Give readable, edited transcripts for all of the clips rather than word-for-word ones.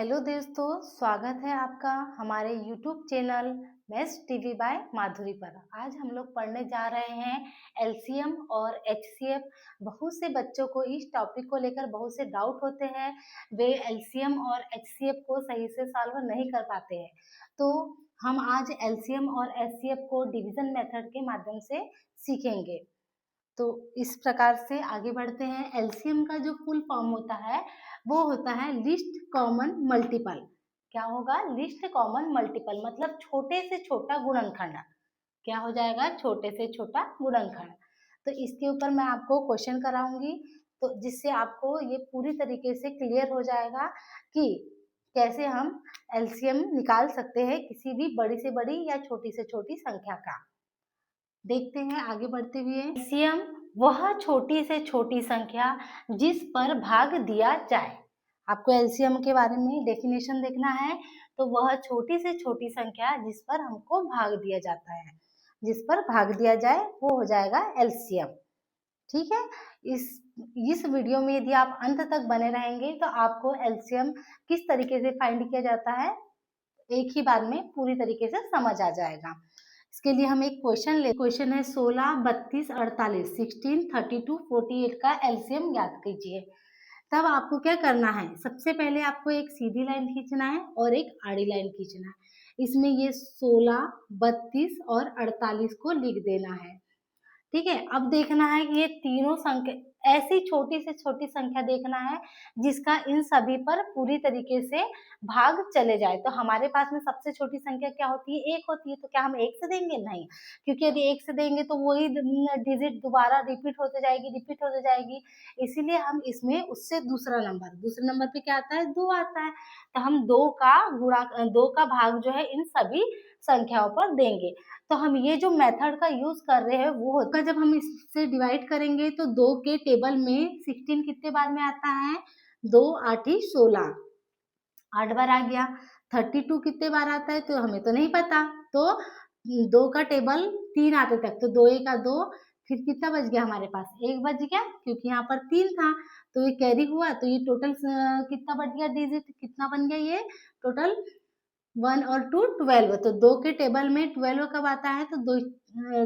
Hello दोस्तों, स्वागत है आपका हमारे YouTube channel maths TV by Madhuri पर। आज हम लोग पढ़ने जा रहे हैं एलसीएम और एचसीएफ। बहुत से बच्चों को इस टॉपिक को लेकर बहुत से डाउट होते हैं, वे एलसीएम और एचसीएफ को सही से सॉल्व नहीं कर पाते हैं। तो हम आज एलसीएम और एचसीएफ को डिवीजन मेथड के माध्यम से सीखेंगे। तो इस प्रकार से आगे बढ़ते हैं। एलसीएम का जो फुल फॉर्म होता है वो होता है लिस्ट कॉमन मल्टीपल। क्या होगा? लिस्ट कॉमन मल्टीपल मतलब छोटे से छोटा गुणनखंड। क्या हो जाएगा? छोटे से छोटा गुणनखंड। तो इसके ऊपर मैं आपको क्वेश्चन कराऊंगी, तो जिससे आपको ये पूरी तरीके से क्लियर हो जाएगा कि कैसे हम एलसीएम निकाल सकते हैं किसी भी बड़ी से बड़ी या छोटी से छोटी संख्या का। देखते हैं आगे बढ़ते हुए। एलसीएम वह छोटी से छोटी संख्या जिस पर भाग दिया जाए। आपको एलसीएम के बारे में डेफिनेशन देखना है, तो वह छोटी से छोटी संख्या जिस पर हमको भाग दिया जाता है, जिस पर भाग दिया जाए वो हो जाएगा एलसीएम। ठीक है। इस वीडियो में यदि आप अंत तक बने रहेंगे तो आपको एलसीएम किस तरीके से फाइंड किया जाता है एक ही बार में पूरी तरीके से समझ आ जाएगा। इसके लिए हम एक क्वेश्चन है 16, 32, 48, 16, 32, 48 का एलसीएम ज्ञात कीजिए। तब आपको क्या करना है? सबसे पहले आपको एक सीधी लाइन खींचना है और एक आड़ी लाइन खींचना है। इसमें ये 16, 32 और 48 को लिख देना है। ठीक है। अब देखना है कि ये तीनों संख्या, ऐसी छोटी से छोटी संख्या देखना है जिसका इन सभी पर पूरी तरीके से भाग चले जाए। तो हमारे पास में सबसे छोटी संख्या क्या होती है? एक होती है। तो क्या हम एक से देंगे? नहीं, क्योंकि यदि एक से देंगे तो वही डिजिट दोबारा रिपीट होते जाएगी। इसीलिए हम इसमें उससे दूसरे नंबर पे क्या आता है? 2 आता है। तो हम 2 का भाग जो है इन सभी संख्याओं पर देंगे। तो हम ये जो मेथड का यूज कर रहे हैं वो होगा, जब हम इससे डिवाइड करेंगे तो 2 के टेबल में 16 कितने बार में आता है? 2 8 16, 8 बार आ गया। 32 कितने बार आता है? तो हमें तो नहीं पता। तो 2 का टेबल 3 आते तक, तो 2 1 2, फिर कितना बच गया हमारे पास? 1 बच गया, क्योंकि यहाँ पर 3 था तो ये कैरी हुआ। तो ये टोटल कितना बच गया? डिजिट कितना बन गया? ये टोटल 1 और 2 12। तो 2 के टेबल में 12 कब आता है? तो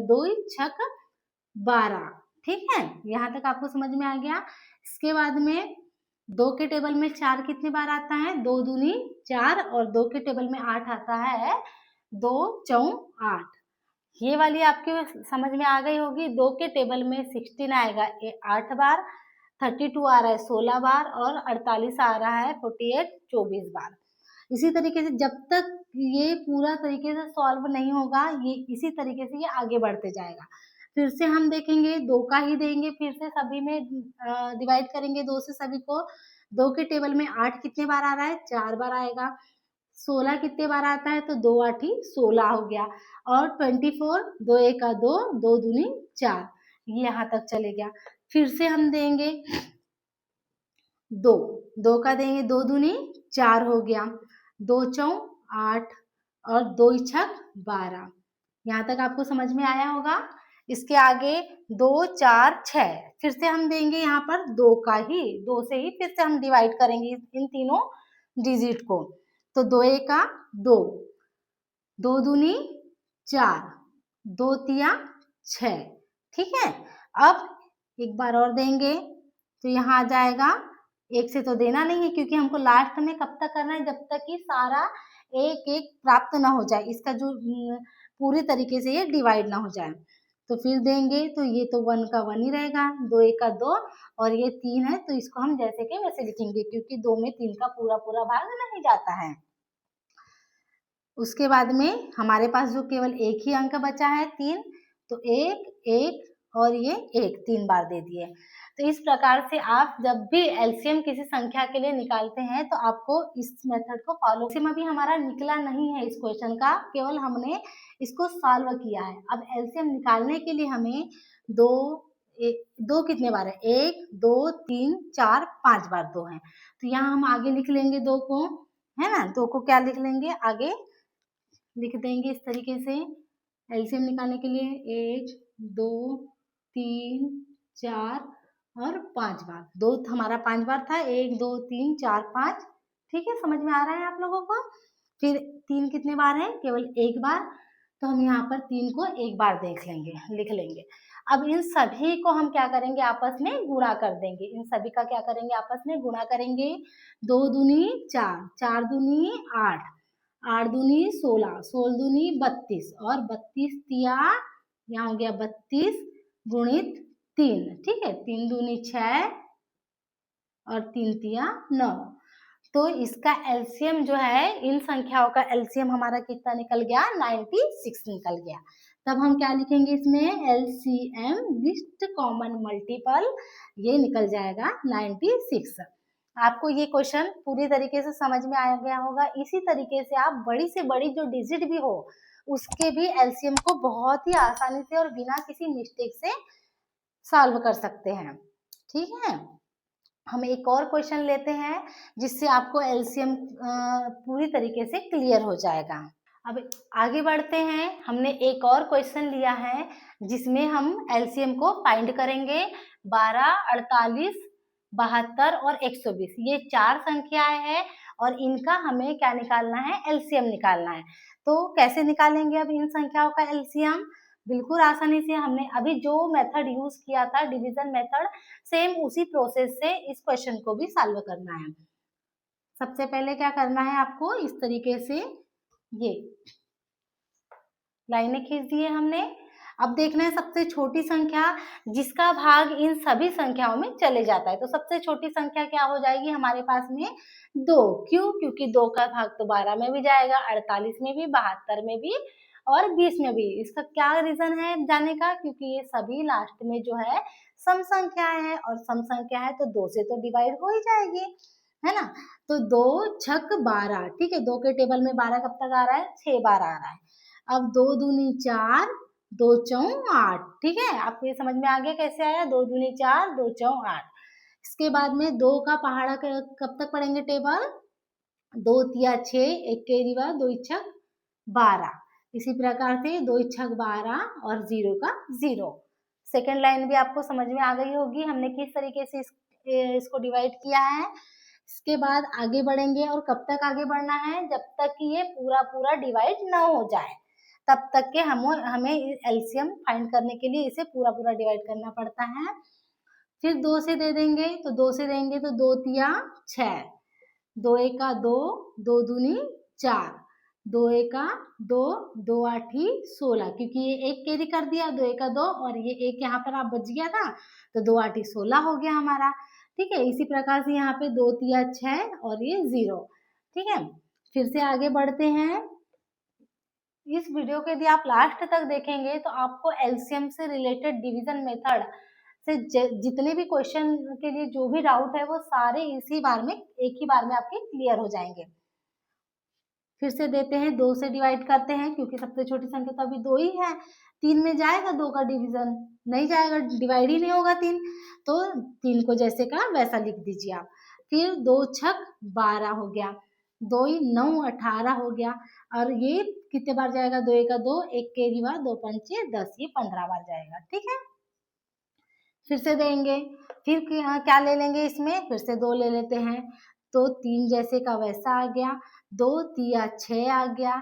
2 छक 12। ठीक है, यहाँ तक आपको समझ में आ गया। इसके बाद में 2 के टेबल में 4 कितने बार आता है? 2 दूनी 4, और 2 के टेबल में 8 आता है। 2 चौं 8। ये वाली आपके समझ में आ गई होगी। 2 के टेबल में 16 आएगा 8 बार, 32 आ रहा है 16 बार, और 48 आ रहा है 48 24 बार। इसी तरीके से जब तक ये पूरा तरीके से सॉल्व नहीं होगा, ये इसी तरीके से ये आगे बढ़ते जाएगा। फिर से हम देखेंगे, 2 का ही देंगे, फिर से सभी में डिवाइड करेंगे 2 से सभी को। 2 के टेबल में 8 कितने बार आ रहा है? 4 बार आएगा। 16 कितने बार आता है? तो 2 8 16 हो गया। और 24, 2 1 2, 2 दूनी 4, ये यहाँ तक चले गया। फिर से हम देंगे 2 का देंगे, 2 दूनी 4 हो गया। 2 चौं 8 और 2 छक 12। यहाँ तक आपको समझ में आया होगा। इसके आगे 2 4 6, फिर से हम देंगे यहाँ पर 2 से ही फिर से हम डिवाइड करेंगे इन तीनों डिजिट को। तो 2 1 2, 2 दूनी 4, 2 तिया 6। ठीक है। अब एक बार और देंगे तो यहाँ आ जाएगा, एक से तो देना नहीं है क्योंकि हमको लास्ट में कब तक करना है? जब तक कि सारा एक एक प्राप्त ना हो जाए, इसका जो पूरी तरीके से ये डिवाइड ना हो जाए। तो फिर देंगे तो ये तो 1 का 1 ही रहेगा, 2 1 2, और ये 3 है तो इसको हम जैसे के वैसे लिखेंगे क्योंकि 2 में 3 का पूरा भाग नहीं जाता है। उसके बाद में हमारे पास जो केवल एक ही अंक बचा है 3, तो 1 1 और ये 1 3 बार दे दिए। तो इस प्रकार से आप जब भी एलसीएम किसी संख्या के लिए निकालते हैं तो आपको इस मेथड को फॉलो। एलसीएम अभी हमारा निकला नहीं है इस क्वेश्चन का, केवल हमने इसको सॉल्व किया है। अब एलसीएम निकालने के लिए हमें दो कितने बार है? 1 2 3 4 5 बार 2 है। तो यहाँ हम आगे लिख लेंगे 2 को, है ना? 2 को क्या लिख लेंगे? आगे लिख देंगे इस तरीके से। एलसीएम निकालने के लिए 1 2 3 4 और 5 बार। 2 हमारा 5 बार था, 1 2 3 4 5। ठीक है, समझ में आ रहा है आप लोगों को। फिर 3 कितने बार है? केवल एक बार, तो हम यहाँ पर 3 को एक बार देख लेंगे, लिख लेंगे। अब इन सभी को हम क्या करेंगे? आपस में गुणा कर देंगे। इन सभी का क्या करेंगे? आपस में गुणा करेंगे। 2 दूनी 4, 4 दूनी 8, 8 दूनी 16, 16 दूनी 32 और 32 तिया यहाँ हो गया 32 गुणित 3, ठीक है। 3 दूनी 6 और 3 तिया 9। तो इसका एलसीएम जो है, इन संख्याओं का एलसीएम हमारा कितना निकल गया? 96 निकल गया। तब हम क्या लिखेंगे इसमें? एलसीएम लीस्ट कॉमन मल्टीपल, ये निकल जाएगा 96। आपको ये क्वेश्चन पूरी तरीके से समझ में आ गया होगा। इसी तरीके से आप बड़ी से बड़ी जो डिजिट भी हो उसके भी एलसीएम को बहुत ही आसानी से और बिना किसी मिस्टेक से सॉल्व कर सकते हैं, ठीक है। हम एक और क्वेश्चन लेते हैं जिससे आपको एलसीएम पूरी तरीके से क्लियर हो जाएगा। अब आगे बढ़ते हैं। हमने एक और क्वेश्चन लिया है जिसमें हम एलसीएम को फाइंड करेंगे। 12, 48, 72 और 120, ये 4 संख्याएं हैं और इनका हमें क्या निकालना है? एलसीएम निकालना है। तो कैसे निकालेंगे अब इन संख्याओं का एलसीएम? बिल्कुल आसानी से। हमने अभी जो मेथड यूज किया था, डिवीजन मेथड, सेम उसी प्रोसेस से इस क्वेश्चन को भी सॉल्व करना है। सबसे पहले क्या करना है आपको? इस तरीके से ये लाइनें खींच दी है हमने। अब देखना है सबसे छोटी संख्या जिसका भाग इन सभी संख्याओं में चले जाता है। तो सबसे छोटी संख्या क्या हो जाएगी हमारे पास में? 2। क्यों? क्योंकि 2 का भाग तो 12 में भी जाएगा, 48 में भी, 72 में भी और 20 में भी। इसका क्या रीजन है जाने का? क्योंकि ये सभी लास्ट में जो है सम संख्याएं हैं और सम संख्या है तो 2 से तो डिवाइड हो ही जाएगी, है ना। तो 2 छक 12, ठीक है। 2 के टेबल में 12 कब तक आ रहा है? 6 बार आ रहा है। अब 2 दूनी 4, 2 चौं 8, ठीक है। आपको ये समझ में आ गया कैसे आया? 2 दूनी 4, 2 चौं 8। इसके बाद में 2 का पहाड़ा कब तक पढ़ेंगे टेबल? 2 तिया 6, 1 के रिवा 2 छक 12। इसी प्रकार से 2 छक 12 और 0 का 0। सेकेंड लाइन भी आपको समझ में आ गई होगी हमने किस तरीके से इसको डिवाइड किया है। इसके बाद आगे बढ़ेंगे और कब तक आगे बढ़ना है? जब तक कि ये पूरा पूरा डिवाइड ना हो जाए, तब तक के हमें एलसीएम फाइंड करने के लिए इसे पूरा पूरा डिवाइड करना पड़ता है। फिर 2 से दे देंगे, तो 2 से देंगे तो 2 तिया 6, 2 एका 2, 2 दूनी 4, 2 एका 2, 2 आठी 16, क्योंकि ये 1 कैरी कर दिया, 2 एका 2 और ये 1 यहाँ पर आप बच गया था तो 2 आठी 16 हो गया हमारा, ठीक है। इसी प्रकार से यहाँ पे 2 तिया 6 और ये 0, ठीक है। फिर से आगे बढ़ते हैं। इस वीडियो को यदि आप लास्ट तक देखेंगे तो आपको एलसीएम से रिलेटेड डिवीजन मेथड से जितने भी क्वेश्चन के लिए जो भी डाउट है वो सारे इसी बार में, एक ही बार में आपके क्लियर हो जाएंगे। फिर से देते हैं, 2 से डिवाइड करते हैं क्योंकि सबसे छोटी संख्या तो अभी 2 ही है। 3 में जाएगा 2 का डिवीजन? नहीं जाएगा, डिवाइड ही नहीं होगा 3, तो 3 को जैसे का वैसा लिख दीजिए आप। फिर 2 छक 12 हो गया, 2 9 18 हो गया और ये कितने बार जाएगा? 2 एका 2, 1 के रिवा 2 पंचे 10, ये 15 बार जाएगा, ठीक है। फिर से देंगे, फिर क्या ले लेंगे इसमें? फिर से 2 ले लेते हैं, तो 3 जैसे का वैसा आ गया, 2 तिया 6 आ गया।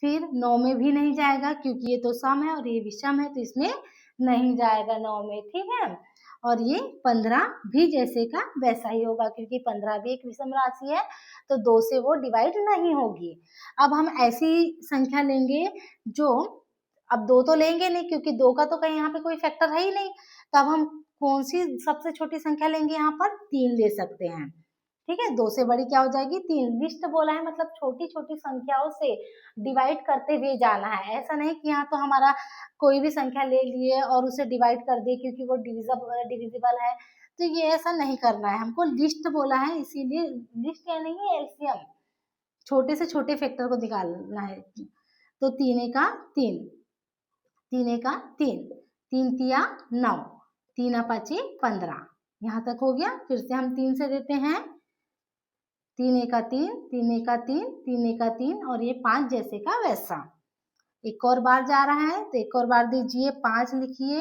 फिर 9 में भी नहीं जाएगा क्योंकि ये तो सम है और ये विषम है तो इसमें नहीं जाएगा 9 में, ठीक है। और ये 15 भी जैसे का वैसा ही होगा क्योंकि 15 भी एक विषम राशि है तो 2 से वो डिवाइड नहीं होगी। अब हम ऐसी संख्या लेंगे जो, अब 2 तो लेंगे नहीं क्योंकि 2 का तो कहीं यहाँ पे कोई फैक्टर है ही नहीं, तब हम कौन सी सबसे छोटी संख्या लेंगे? यहाँ पर 3 ले सकते हैं, ठीक है। 2 से बड़ी क्या हो जाएगी? 3। लिस्ट बोला है मतलब छोटी छोटी संख्याओं से डिवाइड करते हुए जाना है। ऐसा नहीं कि यहाँ तो हमारा कोई भी संख्या ले लिए और उसे डिवाइड कर दिए क्योंकि वो डिविजिबल है, तो ये ऐसा नहीं करना है। हमको लिस्ट बोला है इसीलिए लिस्ट या नहीं एलसीएम, छोटे से छोटे फैक्टर को निकालना है। तो 3 एका 3, 3 एका 3, 3 तिया 9, 3 पाँचे 15, यहाँ तक हो गया। फिर से हम 3 से देते हैं, 3 एका 3, 3 एका 3, 3 एका 3 और ये 5 जैसे का वैसा। एक और बार जा रहा है तो एक और बार दीजिए, 5 लिखिए,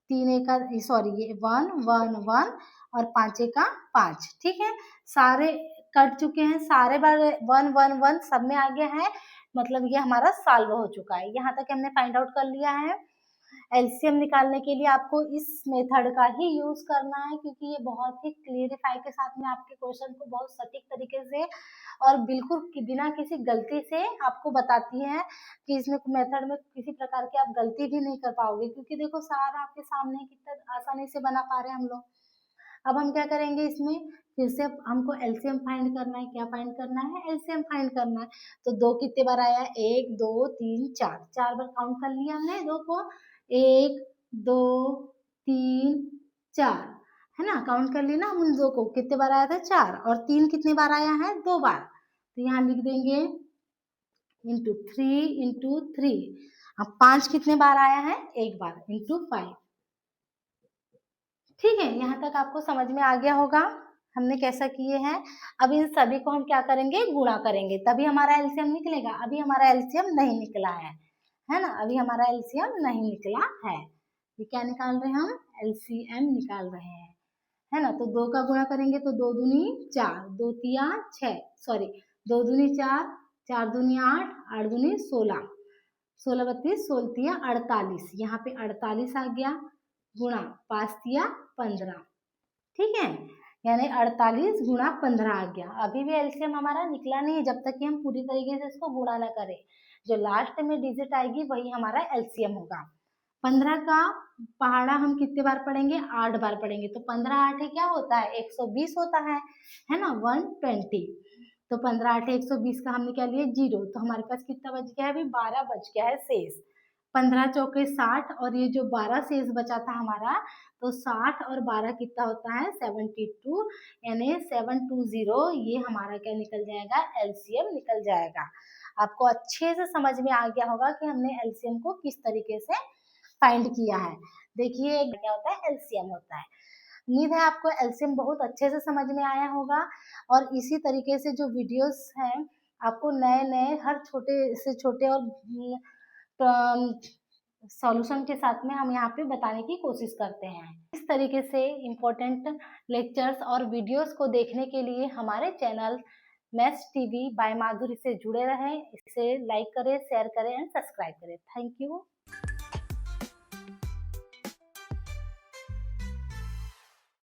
3 एका सॉरी ये 1 1 1 और 5 एका 5, ठीक है। सारे कट चुके हैं, सारे बार 1 1 1 सब में आ गया है, मतलब ये हमारा सॉल्व हो चुका है। यहाँ तक हमने फाइंड आउट कर लिया है। एलसीएम निकालने के लिए आपको इस मेथड का ही यूज करना है, क्योंकि ये बहुत ही क्लियरिफाई के साथ में आपके क्वेश्चन को बहुत सटीक तरीके से और बिल्कुल बिना किसी गलती से आपको बताती है कि इसमें मेथड में किसी प्रकार की आप गलती भी नहीं कर पाओगे, क्योंकि देखो सारा आपके सामने कितना आसानी से बना पा रहे हैं हम लोग। अब हम क्या करेंगे, इसमें फिर से हमको एलसीएम फाइंड करना है। क्या फाइंड करना है? एलसीएम फाइंड करना है। तो 2 कितने बार आया? 1 2 3 4, 4 बार काउंट कर लिया हमने 2 को। 1 2 3 4, है ना? काउंट कर लिया ना हम उन 2 को। कितने बार आया था? 4। और 3 कितने बार आया है? 2 बार। तो यहाँ लिख देंगे इंटू 3 इंटू 3। अब 5 कितने बार आया है? 1 बार, इंटू 5। ठीक है, यहाँ तक आपको समझ में आ गया होगा हमने कैसा किए हैं। अब इन सभी को हम क्या करेंगे? गुणा करेंगे, तभी हमारा एलसीएम निकलेगा। अभी हमारा एलसीएम नहीं निकला है ना? अभी हमारा एलसीएम नहीं निकला है। ये क्या निकाल रहे हैं हम? एलसीएम निकाल रहे हैं, है ना? तो 2 का गुणा करेंगे तो 2 दूनी 4, 2 तिया 6, सॉरी 2 दूनी 4, 4 दूनी 8, 8 दूनी 16, 16 32, 16 तिया 48। यहाँ पे 48 आ गया, गुणा 5 तिया 15। ठीक है, यानी 48 गुणा 15 आ गया। अभी भी एलसीएम हमारा निकला नहीं है, जब तक कि हम पूरी तरीके से इसको गुणा ना करें। जो लास्ट में डिजिट आएगी वही हमारा एलसीएम होगा। 15 का पहाड़ा हम कितने बार पढ़ेंगे? 8 बार पढ़ेंगे। तो 15 8 क्या होता है? 120 होता है ना? 120। तो 15 8 120 का हमने क्या लिया? 0। तो हमारे पास कितना बच गया है? अभी 12 बच गया है शेष। 15 चौके 60, और ये जो 12 शेष बचा था हमारा, तो 60 और 12 कितना होता है? 72, यानी 720। ये हमारा क्या निकल जाएगा? एलसीएम निकल जाएगा। आपको अच्छे से समझ में आ गया होगा कि हमने एलसीएम को किस तरीके से फाइंड किया है। देखिए क्या होता है? एलसीएम होता है। उम्मीद है आपको एलसीएम बहुत अच्छे से समझ में आया होगा, और इसी तरीके से जो वीडियोस हैं आपको नए नए हर छोटे से छोटे और सॉल्यूशन के साथ में हम यहाँ पे बताने की कोशिश करते हैं। इस तरीके से इम्पोर्टेंट लेक्चर्स और वीडियोस को देखने के लिए हमारे चैनल मैथ्स टीवी बाय माधुरी से जुड़े रहें। इसे लाइक करें, शेयर करें एंड सब्सक्राइब करें। Thank you.